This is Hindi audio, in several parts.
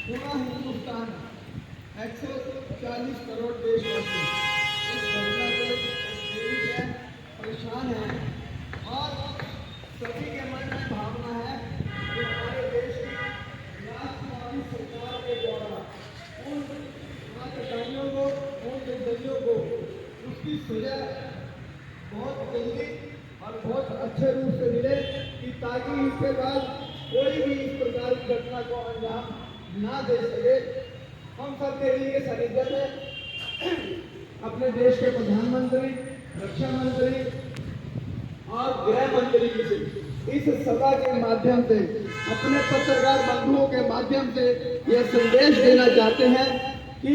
पूरा हिंदुस्तान 140 करोड़ देशवासी इस घटना से पीड़ित है, परेशान है और सभी के मन में भावना है कि हमारे देश की राष्ट्रवादी सरकार के द्वारा उन आतंकियों को, उन निर्दलियों को उसकी सजा बहुत जल्दी और बहुत अच्छे रूप से मिले कि ताकि इसके बाद कोई भी इस प्रकार की घटना को अंजाम ना दे सके। हम सब देवी के सानिध्य में अपने देश के प्रधानमंत्री, रक्षा मंत्री और गृह मंत्री जी से इस सभा के माध्यम से, अपने पत्रकार बंधुओं के माध्यम से यह संदेश देना चाहते हैं कि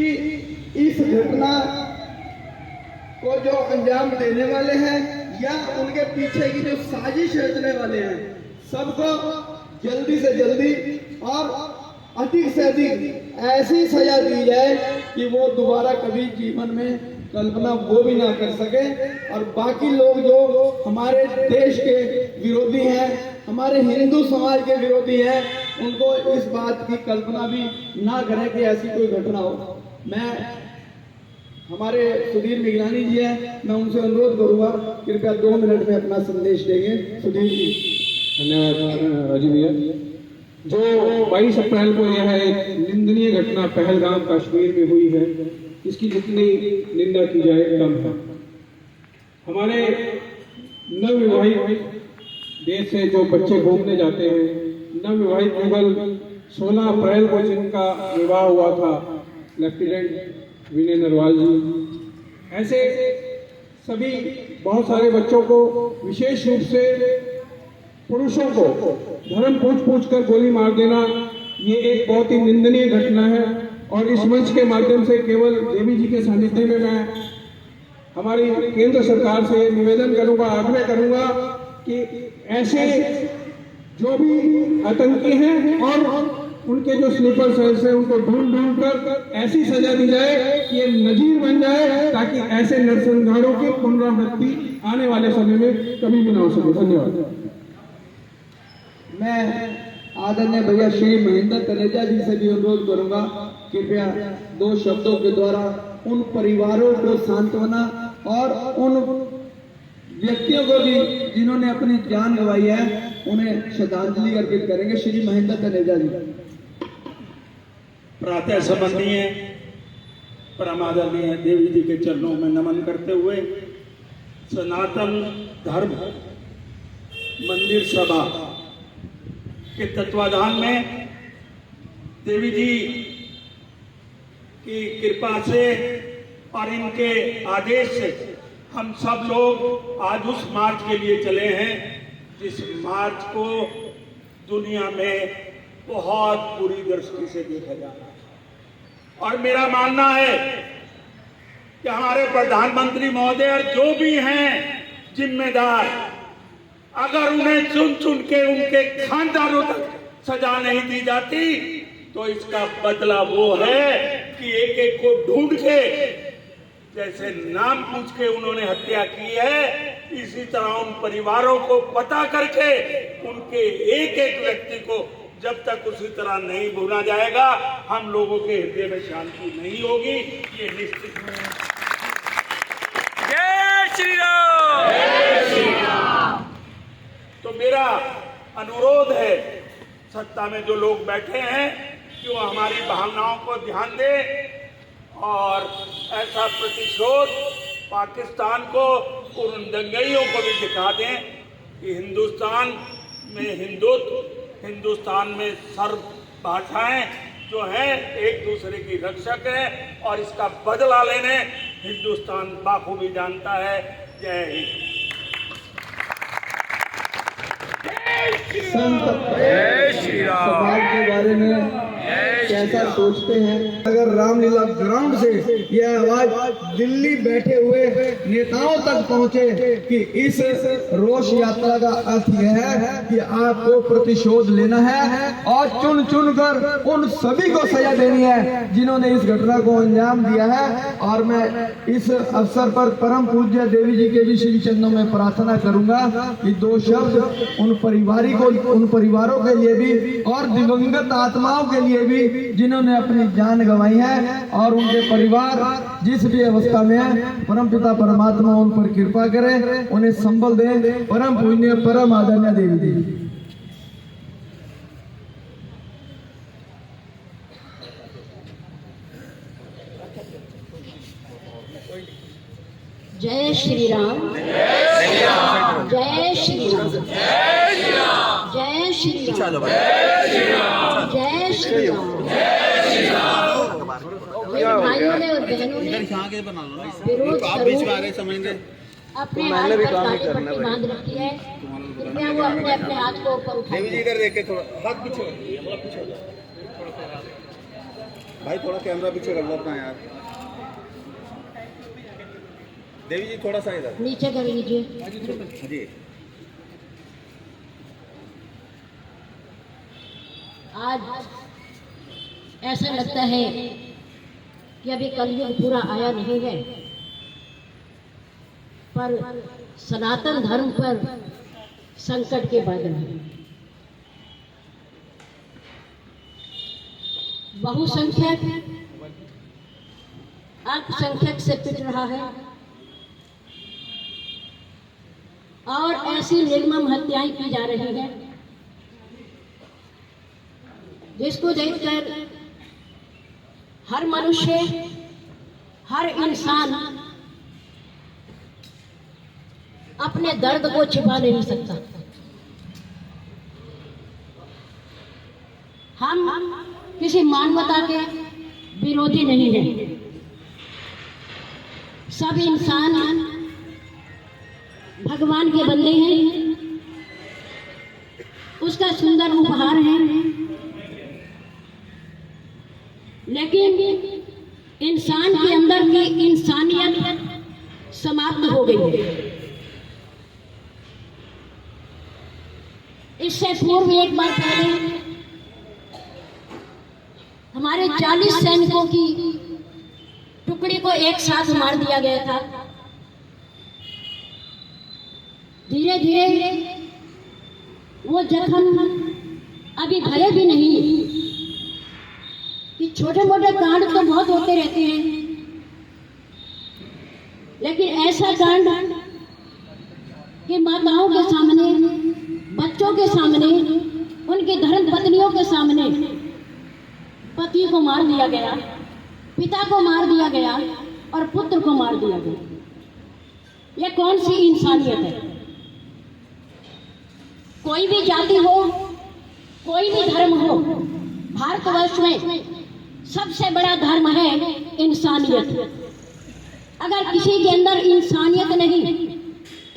इस घटना को जो अंजाम देने वाले हैं या उनके पीछे की जो साजिश रचने वाले हैं, सबको जल्दी से जल्दी और अधिक से अधिक ऐसी सजा दी जाए कि वो दोबारा कभी जीवन में कल्पना वो भी ना कर सके। और बाकी लोग जो हमारे देश के विरोधी हैं, हमारे हिंदू समाज के विरोधी हैं, उनको इस बात की कल्पना भी ना करें कि ऐसी कोई घटना हो। मैं हमारे सुधीर मिगलानी जी हैं, मैं उनसे अनुरोध करूंगा कृपया 2 मिनट में अपना संदेश देंगे। सुधीर जी। धन्यवाद राजीव भैया। जो 22 अप्रैल को यह एक निंदनीय घटना पहलगाम कश्मीर में हुई है, इसकी जितनी निंदा की जाए कम है। हमारे नवविवाहित देश से जो बच्चे घूमने जाते हैं, नवविवाहित युगल 16 अप्रैल को जिनका विवाह हुआ था लेफ्टिनेंट विनय नरवाल जी, ऐसे सभी बहुत सारे बच्चों को, विशेष रूप से पुरुषों को धर्म पूछ कर गोली मार देना, ये एक बहुत ही निंदनीय घटना है। और इस मंच के माध्यम से केवल देवी जी के सानिध्य में मैं हमारी केंद्र सरकार से निवेदन करूंगा, आग्रह करूंगा कि ऐसे जो भी आतंकी हैं और उनके जो स्लीपर सेल्स हैं, उनको ढूंढ कर ऐसी सजा दी जाए कि ये नजीर बन जाए, ताकि ऐसे नरसंहारों की पुनरावृत्ति आने वाले समय में कभी भी ना हो सके। धन्यवाद। मैं आदरणीय भैया श्री महेंद्र तनेजा जी से भी अनुरोध करूंगा, कृपया 2 शब्दों के द्वारा उन परिवारों को सांत्वना और उन व्यक्तियों को भी जिन्होंने अपनी जान गंवाई है, उन्हें श्रद्धांजलि अर्पित करेंगे। श्री महेंद्र तनेजा जी। प्रातः संबंधीय परम आदरणीय देवी जी के चरणों में नमन करते हुए सनातन धर्म मंदिर सभा के तत्वाधान में देवी जी की कृपा से और इनके आदेश से हम सब लोग आज उस मार्च के लिए चले हैं, जिस मार्च को दुनिया में बहुत बुरी दृष्टि से देखा जा रहा है। और मेरा मानना है कि हमारे प्रधानमंत्री महोदय और जो भी हैं जिम्मेदार, अगर उन्हें चुन चुन के उनके खानदानों तक सजा नहीं दी जाती, तो इसका बदला वो है कि एक एक को ढूंढ के, जैसे नाम पूछ के उन्होंने हत्या की है, इसी तरह उन परिवारों को पता करके उनके एक एक व्यक्ति को जब तक उसी तरह नहीं भूला जाएगा, हम लोगों के हृदय में शांति नहीं होगी, ये निश्चित है। जय श्री राम। जय श्री राम। तो मेरा अनुरोध है सत्ता में जो लोग बैठे हैं कि वो हमारी भावनाओं को ध्यान दें और ऐसा प्रतिशोध पाकिस्तान को और उन दंगइयों को भी दिखा दें कि हिंदुस्तान में हिंदुत्व, हिंदुस्तान में सर्व भाषाएं जो हैं एक दूसरे की रक्षक है, और इसका बदला लेने हिंदुस्तान बाखूबी जानता है। जय हिंद। संत सवाल के बारे में कैसा सोचते हैं? अगर रामलीला ग्राउंड से यह आवाज दिल्ली बैठे हुए नेताओं तक पहुंचे कि इस रोष यात्रा का अर्थ यह है कि आपको प्रतिशोध लेना है और चुन चुन कर उन सभी को सजा देनी है जिन्होंने इस घटना को अंजाम दिया है। और मैं इस अवसर पर परम पूज्य देवी जी के भी श्री चरणों में प्रार्थना करूंगा कि 2 शब्द उन परिवारों के लिए भी और दिवंगत आत्माओं के लिए भी जिन्होंने अपनी जान गंवाई है और उनके परिवार जिस भी अवस्था में है, परमपिता परमात्मा उन पर कृपा करे, उन्हें संबल दे। परम पुण्य परम आदरणीय देवी जी। जय श्री राम, जय श्री राम, जय श्री राम, जय श्री राम, जय श्री राम। मेरे भाइयों ने और बहनों ने विरोध अपने हाथ पर काली पट्टी बांध रखी है। कृपया वो अपने अपने हाथ को ऊपर उठाएं। इधर देखे, थोड़ा हाथ पीछे भाई, थोड़ा कैमरा पीछे कर लो अपना यार। देवी जी थोड़ा सा इधर नीचे कर लीजिए जी। आज ऐसा लगता है कि अभी कलयुग पूरा आया नहीं है, पर सनातन धर्म पर संकट के बादल हैं। बहुसंख्यक अल्पसंख्यक से पिट रहा है और ऐसी निर्मम हत्याएं की जा रही है जिसको देखकर हर मनुष्य, हर इंसान अपने दर्द को छिपा नहीं सकता। हम किसी मानवता के विरोधी नहीं हैं। सब इंसान भगवान के बंदे हैं, उसका सुंदर उपहार है। लेकिन इंसान के अंदर की इंसानियत समाप्त हो गई है। इससे पूर्व एक बार पहले हमारे 40 सैनिकों की टुकड़ी को एक साथ मार दिया गया था। धीरे धीरे वो जख्म अभी भरे भी नहीं कि छोटे मोटे कांड तो बहुत होते रहते हैं, लेकिन ऐसा कांड कि माताओं के सामने, बच्चों के सामने, उनकी धर्म पत्नियों के सामने पति को मार दिया गया, पिता को मार दिया गया और पुत्र को मार दिया गया। यह कौन सी इंसानियत है? कोई भी जाति हो, कोई भी धर्म हो, भारतवर्ष में सबसे बड़ा धर्म है इंसानियत। अगर किसी के अंदर इंसानियत नहीं,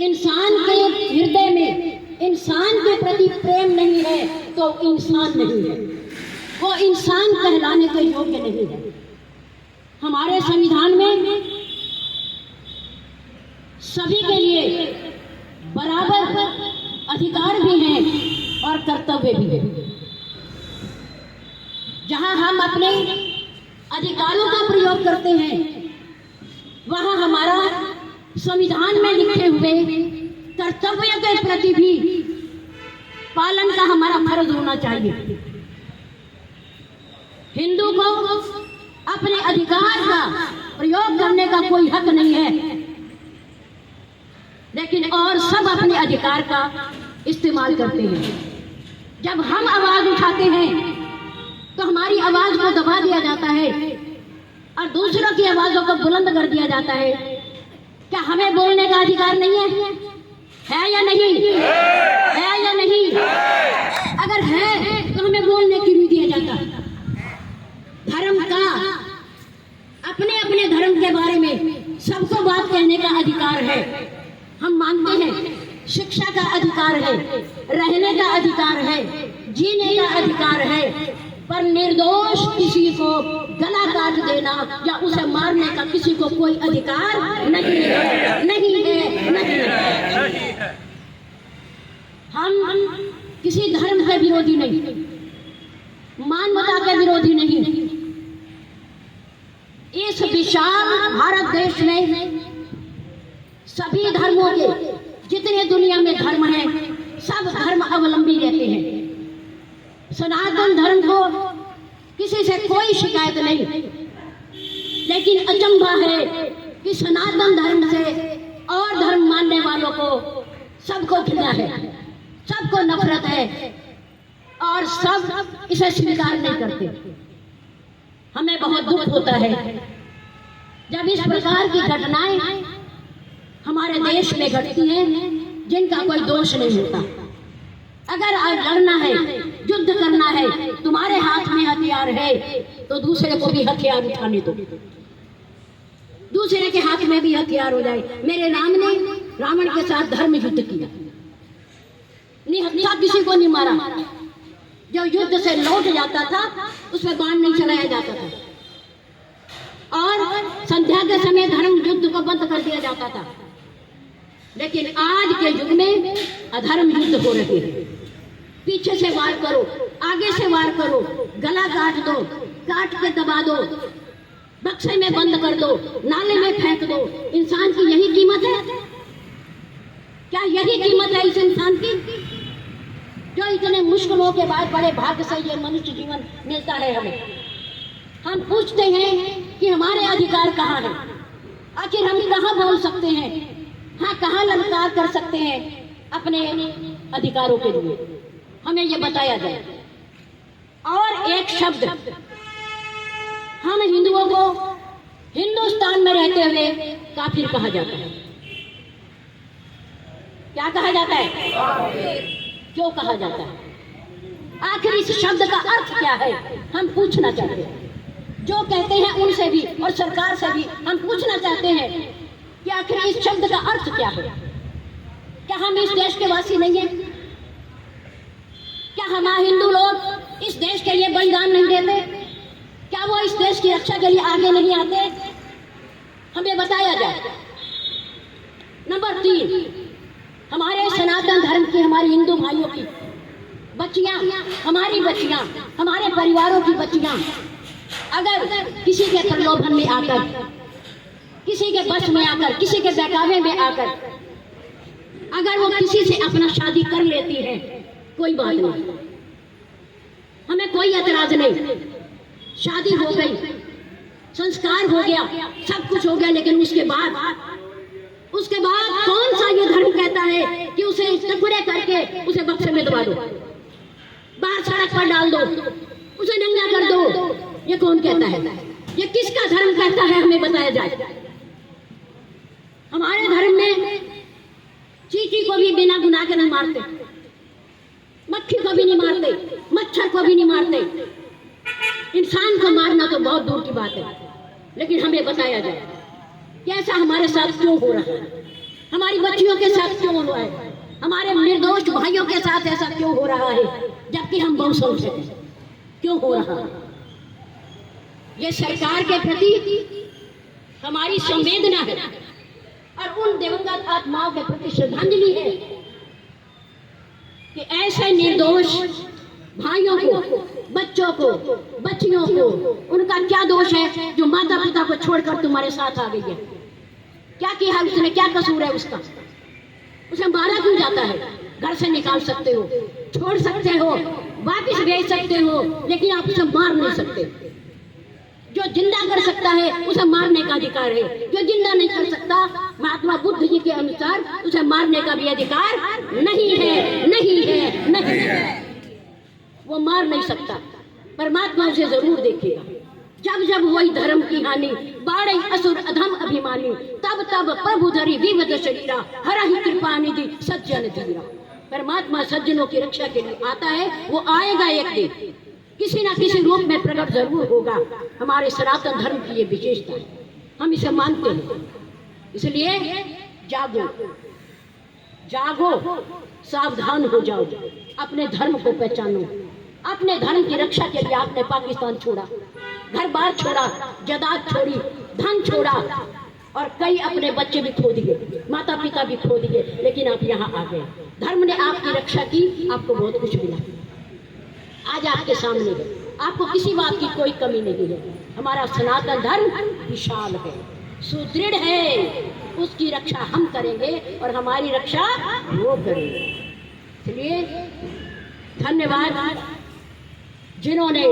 इंसान के हृदय में इंसान के प्रति प्रेम नहीं है, तो इंसान नहीं है, वो इंसान कहलाने के योग्य नहीं है। हमारे संविधान में सभी के लिए बराबर अधिकार भी हैं और कर्तव्य भी है। जहां हम अपने अधिकारों का प्रयोग करते हैं, वहां हमारा संविधान में लिखे हुए कर्तव्य के प्रति भी पालन का हमारा फर्ज होना चाहिए। हिंदू को अपने अधिकार का प्रयोग करने का कोई हक नहीं है, लेकिन और सब अपने अधिकार का इस्तेमाल करते हैं। जब हम आवाज उठाते हैं तो हमारी आवाज को दबा दिया जाता है और दूसरों की आवाजों को बुलंद कर दिया जाता है। क्या हमें बोलने का अधिकार नहीं है या नहीं? है या नहीं? अगर है तो हमें बोलने क्यों नहीं दिया जाता? धर्म का, अपने अपने धर्म के बारे में सबको बात कहने का अधिकार है। हम मानते हैं शिक्षा का अधिकार है, रहने का अधिकार है, जीने का अधिकार है, पर निर्दोष किसी को गला काट देना या उसे मारने का किसी को कोई अधिकार नहीं है, नहीं है, नहीं है। हम किसी धर्म के विरोधी नहीं, मानवता के विरोधी नहीं। इस विशाल भारत देश में सभी धर्मों के, जितने दुनिया में धर्म हैं, सब धर्म अवलंबी रहते हैं। सनातन धर्म को किसी किसी से कोई शिकायत नहीं। लेकिन अचंभा है कि सनातन धर्म से और धर्म मानने वालों को सबको घृणा है, सबको नफरत है और सब इसे स्वीकार नहीं करते। हमें बहुत दुख होता है जब इस प्रकार की घटनाएं हमारे देश में घटती हैं जिनका कोई दोष नहीं होता। अगर आज लड़ना है, युद्ध करना है, तुम्हारे हाथ में हथियार है तो दूसरे को भी हथियार उठाने दो, दूसरे के हाथ में भी हथियार हो जाए। मेरे राम ने रावण के साथ धर्म युद्ध किया, निहत्था किसी को नहीं मारा। जो युद्ध से लौट जाता था उसमें बाण नहीं चलाया जाता था और संध्या के समय धर्म युद्ध को बंद कर दिया जाता था। लेकिन आज के युग में अधर्म युद्ध हो रहे हैं। पीछे से वार करो, आगे से वार करो, गला काट दो, काट के दबा दो, बक्से में बंद कर दो, नाले में फेंक दो। इंसान की यही कीमत है? क्या यही कीमत है इस इंसान की जो इतने मुश्किलों के बाद बड़े भाग्य से ये मनुष्य जीवन मिलता है हमें? हम पूछते हैं कि हमारे अधिकार कहाँ हैं? आखिर हम कहाँ बोल सकते हैं? हाँ, कहाँ ललकार कर सकते हैं अपने अधिकारों के लिए? हमें ये बताया जाए। और एक शब्द, हम हिंदुओं को हिंदुस्तान में रहते हुए काफिर कहा जाता है। क्या कहा जाता है? क्यों कहा जाता है? आखिर इस शब्द का अर्थ क्या है? हम पूछना चाहते हैं। जो कहते हैं उनसे भी और सरकार से भी हम पूछना चाहते हैं कि आखिर इस शब्द का अर्थ क्या है? क्या हम इस देश के वासी नहीं हैं? क्या हमारे हिंदू लोग इस देश के लिए बलिदान नहीं देते? क्या वो इस देश की रक्षा के लिए आगे नहीं आते? हमें बताया जाए। नंबर 3, हमारे सनातन धर्म की, हमारी हिंदू भाइयों की बच्चियां, हमारी बच्चियां, हमारे परिवारों की बच्चियां अगर किसी के प्रलोभन में आकर, किसी के बस में आकर, किसी के बहकावे में आकर अगर वो किसी से अपना शादी कर लेती है, कोई बात नहीं, हमें कोई एतराज नहीं। शादी हो गई, संस्कार हो गया, सब कुछ हो गया, लेकिन उसके बाद कौन सा ये धर्म कहता है कि उसे टुकड़े करके उसे बक्से में दबा दो, बाहर सड़क पर डाल दो, उसे नंगा कर दो? ये कौन कहता है? ये किसका धर्म कहता है? हमें बताया जाए। हमारे धर्म में चींटी को भी बिना गुनाह के नहीं मारते, मक्खी को भी नहीं मारते, मच्छर को भी नहीं मारते। इंसान को मारना तो बहुत दूर की बात है। लेकिन हमें बताया जाए कि ऐसा हमारे साथ क्यों हो रहा है, हमारी बच्चियों के साथ क्यों हो रहा है, हमारे निर्दोष भाइयों के साथ ऐसा क्यों हो रहा है, जबकि हम बहुसंख्यक हैं? क्यों हो रहा है? ये सरकार के प्रति हमारी संवेदना है और उन दिवंगत आत्माओं के प्रति श्रद्धांजलि है कि ऐसे निर्दोष भाइयों को, बच्चों को, बच्चियों को, उनका क्या दोष है जो माता पिता को छोड़कर तुम्हारे साथ आ गई है? क्या किया है उसने? क्या कसूर है उसका? उसे मारा क्यों जाता है? घर से निकाल सकते हो, छोड़ सकते हो, वापस भेज सकते हो, लेकिन आप उसे मार नहीं सकते। जो जिंदा कर सकता है उसे मारने का अधिकार है, जो जिंदा नहीं कर सकता, महात्मा बुद्ध जी के अनुसार उसे मारने का भी अधिकार नहीं है, नहीं है, नहीं है। वो मार नहीं सकता। परमात्मा उसे जरूर देखेगा। जब जब वही धर्म की हानि बाढ़ असुर अधम अभिमानी, तब तब प्रभु धरी विविध शरीरा, हर ही कृपा निधि सज्जन धीरा। परमात्मा सज्जनों की रक्षा के लिए आता है, वो आएगा एक दिन, किसी ना किसी रूप में प्रकट जरूर होगा। हमारे सनातन धर्म की ये विशेषता है, हम इसे मानते हैं। इसलिए जागो, जागो, सावधान हो जाओ, अपने धर्म को पहचानो। अपने धर्म की रक्षा के लिए आपने पाकिस्तान छोड़ा, घर बार छोड़ा, जायदाद छोड़ी, धन छोड़ा और कई अपने बच्चे भी खो दिए, माता पिता भी खो दिए, लेकिन आप यहाँ आ गए। धर्म ने आपकी रक्षा की, आपको बहुत कुछ मिला। आज आपके सामने है, आपको किसी बात की कोई कमी नहीं है। हमारा सनातन धर्म विशाल है, सुदृढ़ है, उसकी रक्षा हम करेंगे और हमारी रक्षा वो करेंगे। इसलिए धन्यवाद जिन्होंने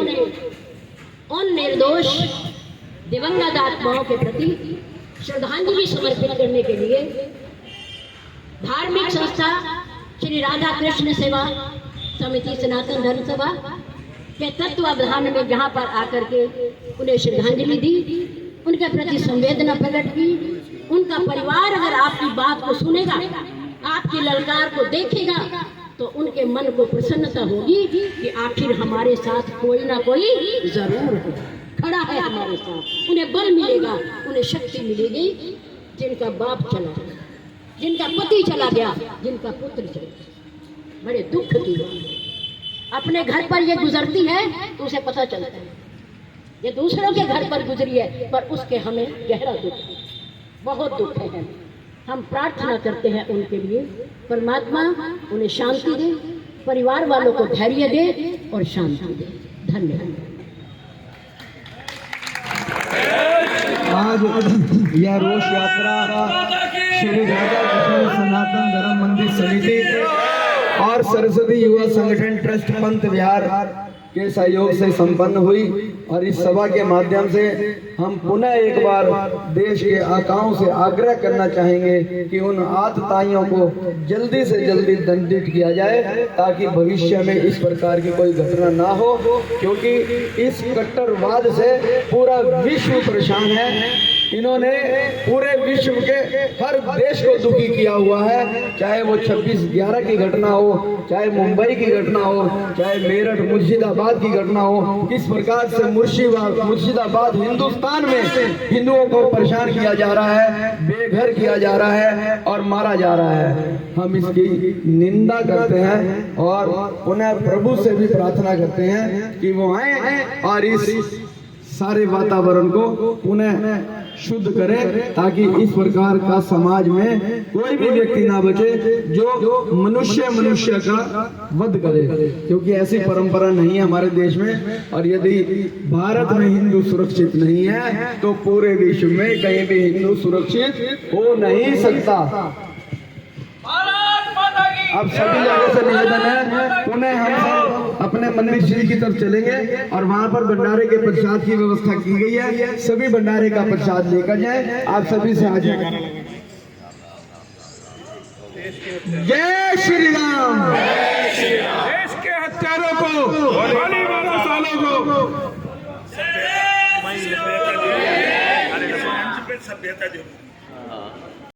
निर्दोष दिवंगत आत्माओं के प्रति श्रद्धांजलि समर्पित करने के लिए धार्मिक संस्था श्री राधा कृष्ण सेवा समिति सनातन धर्म सभा के तत्वावधान में जहाँ पर आकर के उन्हें श्रद्धांजलि दी, उनके प्रति संवेदना प्रकट की। उनका परिवार अगर आपकी बात को सुनेगा, आपकी ललकार को देखेगा, तो उनके मन को प्रसन्नता होगी कि आखिर हमारे साथ कोई ना कोई जरूर खड़ा है हमारे साथ। उन्हें बल मिलेगा, उन्हें शक्ति मिलेगी। जिनका बाप चला गया, जिनका पति चला गया, जिनका पुत्र चला गया, बड़े दुख की बात है। अपने घर पर ये गुजरती है तो उसे पता चलता है, ये दूसरों के घर पर गुजरी है, पर उसके हमें गहरा दुख है, बहुत दुख है। हम प्रार्थना करते हैं उनके लिए, परमात्मा उन्हें शांति दे, परिवार वालों को धैर्य दे और शांति दे। धन्यवाद। आज यह रोष यात्रा श्री राधा कृष्ण सनातन धर्म मंदिर समिति और सरस्वती युवा संगठन ट्रस्ट पंत विहार के सहयोग से संपन्न हुई। और इस सभा के माध्यम से हम पुनः एक बार देश के आकाओं से आग्रह करना चाहेंगे कि उन आतताइयों को जल्दी से जल्दी दंडित किया जाए, ताकि भविष्य में इस प्रकार की कोई घटना ना हो, क्योंकि इस कट्टरवाद से पूरा विश्व परेशान है। इन्होंने पूरे विश्व के हर देश को दुखी किया हुआ है, चाहे वो 26/11 की घटना हो, चाहे मुंबई की घटना हो, चाहे मेरठ मुर्शिदाबाद की घटना हो। किस प्रकार से मुर्शिदाबाद हिंदुस्तान में हिंदुओं को परेशान किया जा रहा है, बेघर किया जा रहा है और मारा जा रहा है। हम इसकी निंदा करते हैं और पुनः प्रभु से भी प्रार्थना करते हैं कि वो आए और इस सारे वातावरण को पुनः शुद्ध करें, ताकि इस प्रकार का समाज में कोई भी व्यक्ति ना बचे जो मनुष्य का वध करे, क्योंकि ऐसी परंपरा नहीं है हमारे देश में। और यदि भारत में हिंदू सुरक्षित नहीं है तो पूरे विश्व में कहीं भी हिंदू सुरक्षित हो नहीं सकता। अब सभी जगह से निवेदन है, पुनः हम सब अपने मंदिर श्री की तरफ चलेंगे और वहां पर भंडारे के प्रसाद की व्यवस्था की गई है। सभी भंडारे का प्रसाद लेकर जाए। आप सभी से हाजिर। जय श्री राम। देश के हत्यारों को, गोली मारो सालों को। सभ्यता